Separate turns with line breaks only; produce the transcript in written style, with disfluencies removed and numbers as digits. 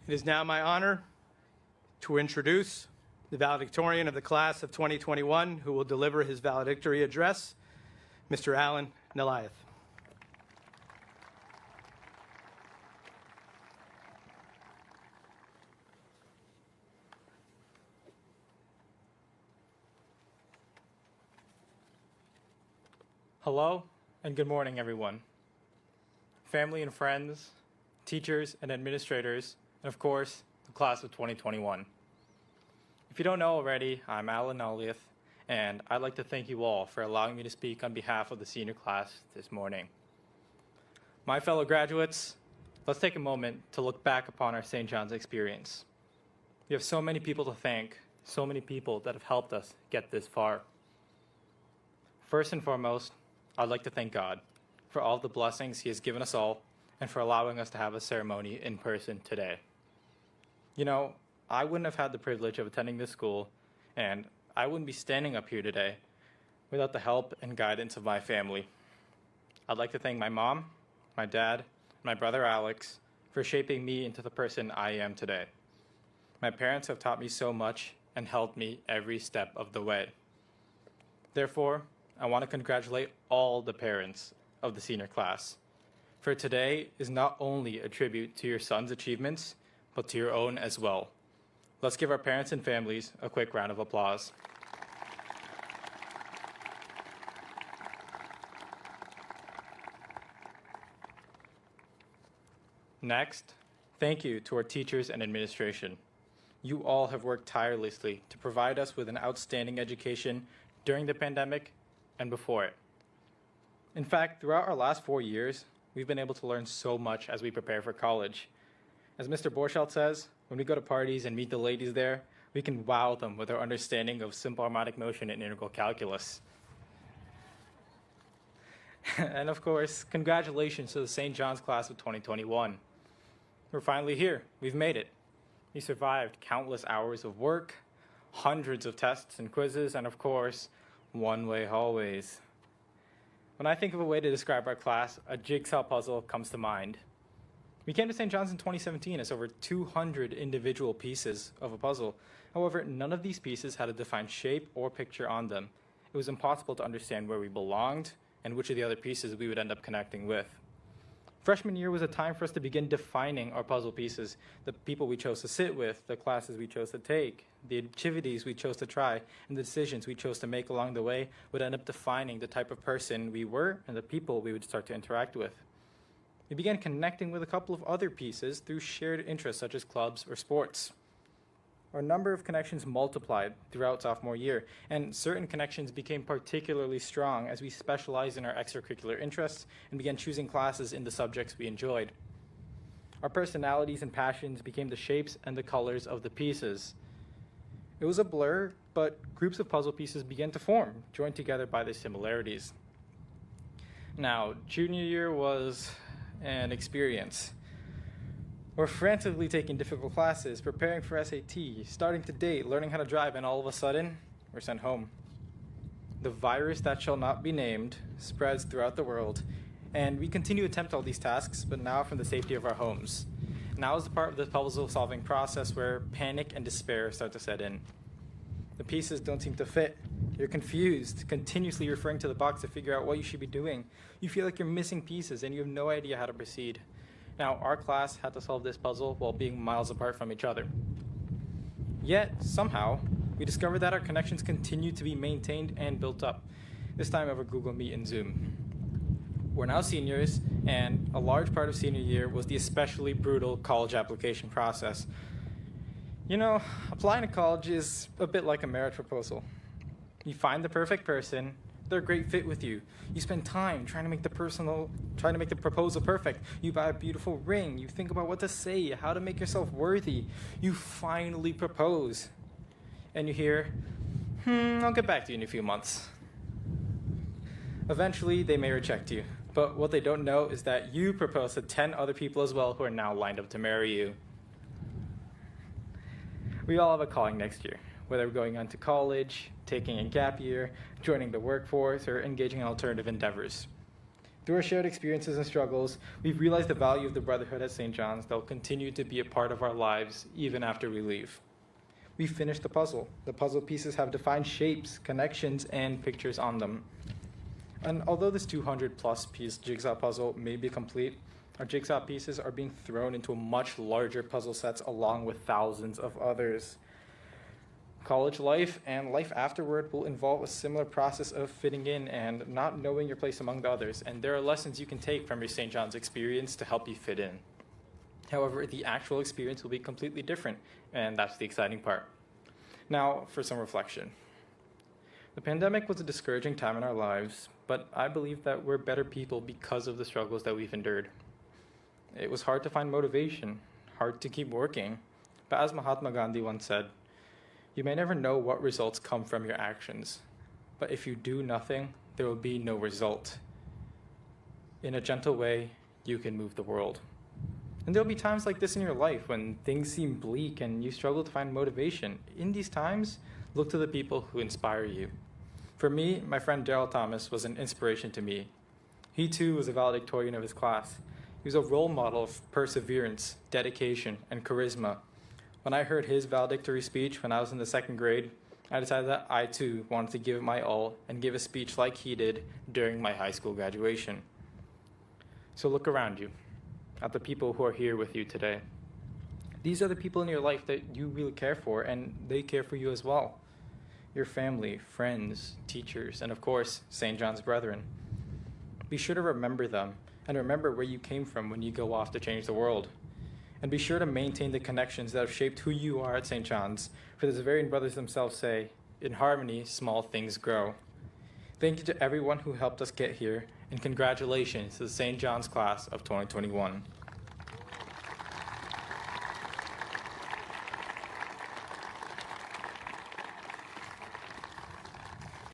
It is now my honor to introduce the valedictorian of the class of 2021 who will deliver his valedictory address, Mr. Alan Naliath.
Hello and good morning, everyone. Family and friends, teachers and administrators, and of course, the class of 2021. If you don't know already, I'm Alan Naliath, and I'd like to thank you all for allowing me to speak on behalf of the senior class this morning. My fellow graduates, let's take a moment to look back upon our St. John's experience. We have so many people to thank, so many people that have helped us get this far. First and foremost, I'd like to thank God for all the blessings He has given us all and for allowing us to have a ceremony in person today. You know, I wouldn't have had the privilege of attending this school, and I wouldn't be standing up here today without the help and guidance of my family. I'd like to thank my mom, my dad, and my brother Alex for shaping me into the person I am today. My parents have taught me so much and helped me every step of the way. Therefore, I want to congratulate all the parents of the senior class, for today is not only a tribute to your son's achievements, but to your own as well. Let's give our parents and families a quick round of applause. Next, thank you to our teachers and administration. You all have worked tirelessly to provide us with an outstanding education during the pandemic and before it. In fact, throughout our last 4 years, we've been able to learn so much as we prepare for college. As Mr. Borchardt says, when we go to parties and meet the ladies there, we can wow them with our understanding of simple harmonic motion and integral calculus. And of course, congratulations to the St. John's class of 2021. We're finally here. We've made it. We survived countless hours of work, hundreds of tests and quizzes, and of course, one-way hallways. When I think of a way to describe our class, a jigsaw puzzle comes to mind. We came to St. John's in 2017 as over 200 individual pieces of a puzzle. However, none of these pieces had a defined shape or picture on them. It was impossible to understand where we belonged and which of the other pieces we would end up connecting with. Freshman year was a time for us to begin defining our puzzle pieces, the people we chose to sit with, the classes we chose to take, the activities we chose to try, and the decisions we chose to make along the way would end up defining the type of person we were and the people we would start to interact with. We began connecting with a couple of other pieces through shared interests such as clubs or sports. Our number of connections multiplied throughout sophomore year, and certain connections became particularly strong as we specialized in our extracurricular interests and began choosing classes in the subjects we enjoyed. Our personalities and passions became the shapes and the colors of the pieces. It was a blur, but groups of puzzle pieces began to form, joined together by their similarities. Now, junior year was an experience. We're frantically taking difficult classes, preparing for SAT, starting to date, learning how to drive, and all of a sudden, we're sent home. The virus that shall not be named spreads throughout the world, and we continue to attempt all these tasks, but now from the safety of our homes. Now is the part of the puzzle-solving process where panic and despair start to set in. The pieces don't seem to fit. You're confused, continuously referring to the box to figure out what you should be doing. You feel like you're missing pieces, and you have no idea how to proceed. Now, our class had to solve this puzzle while being miles apart from each other. Yet, somehow, we discovered that our connections continued to be maintained and built up, this time over Google Meet and Zoom. We're now seniors, and a large part of senior year was the especially brutal college application process. You know, applying to college is a bit like a marriage proposal. You find the perfect person, they're a great fit with you. You spend time trying to make the proposal perfect. You buy a beautiful ring. You think about what to say, how to make yourself worthy. You finally propose. And you hear, I'll get back to you in a few months. Eventually, they may reject you. But what they don't know is that you proposed to 10 other people as well who are now lined up to marry you. We all have a calling next year, whether we're going on to college, taking a gap year, joining the workforce, or engaging in alternative endeavors. Through our shared experiences and struggles, we've realized the value of the brotherhood at St. John's that will continue to be a part of our lives even after we leave. We finished the puzzle. The puzzle pieces have defined shapes, connections, and pictures on them. And although this 200-plus piece jigsaw puzzle may be complete, our jigsaw pieces are being thrown into much larger puzzle sets along with thousands of others. College life and life afterward will involve a similar process of fitting in and not knowing your place among the others, and there are lessons you can take from your St. John's experience to help you fit in. However, the actual experience will be completely different, and that's the exciting part. Now, for some reflection. The pandemic was a discouraging time in our lives, but I believe that we're better people because of the struggles that we've endured. It was hard to find motivation, hard to keep working, but as Mahatma Gandhi once said, you may never know what results come from your actions, but if you do nothing, there will be no result. In a gentle way, you can move the world. And there'll be times like this in your life when things seem bleak and you struggle to find motivation. In these times, look to the people who inspire you. For me, my friend Daryl Thomas was an inspiration to me. He too was a valedictorian of his class. He was a role model of perseverance, dedication, and charisma. When I heard his valedictory speech when I was in the second grade, I decided that I too wanted to give it my all and give a speech like he did during my high school graduation. So look around you, at the people who are here with you today. These are the people in your life that you really care for, and they care for you as well. Your family, friends, teachers, and of course, St. John's Brethren. Be sure to remember them, and remember where you came from when you go off to change the world. And be sure to maintain the connections that have shaped who you are at St. John's, for the Zavarian brothers themselves say, in harmony, small things grow. Thank you to everyone who helped us get here, and congratulations to the St. John's class of 2021.